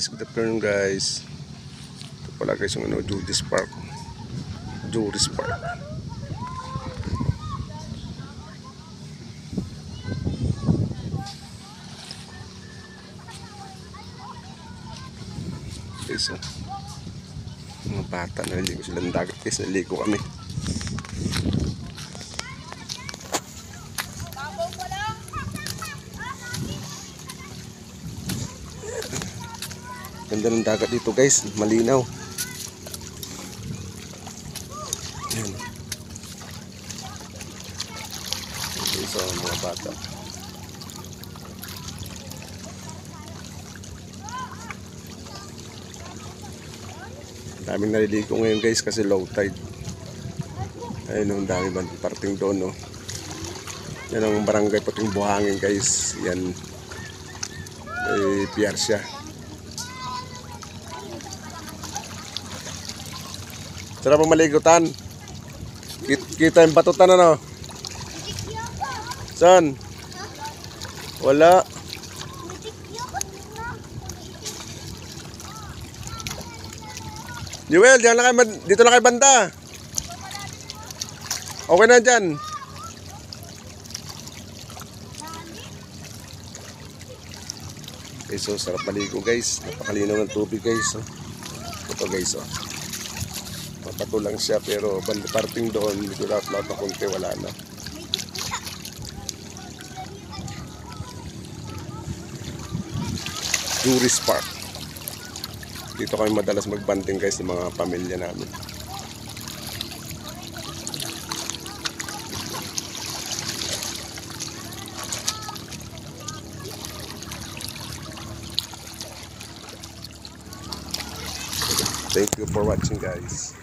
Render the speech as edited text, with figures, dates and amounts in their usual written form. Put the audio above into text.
Good afternoon guys. Ito pala guys yung Juris Park. Juris Park. Guys, mga bata naligo sila ng dagat guys. Naligo kami. Ganda ng dagat dito guys, malinaw. Ayan. Okay, so mga bata. Daming naliligo ngayon guys kasi low tide. Ayun, ang dami man parting doon, no. Yan ang barangay Puting Buhangin guys. Yan ay Piersia. Sarap ang maligutan. Kita yung batutan, ano? Saan? Wala. Joel, dito lang kayo banda. Okay na dyan. Okay, so sarap maligo guys. Napakalinaw ng tubig guys. Ito guys, oh. Mapato lang siya pero parting doon dito lahat na konti wala na. Juris Park. Dito kami madalas magbanding guys ng mga pamilya namin. Thank you for watching guys.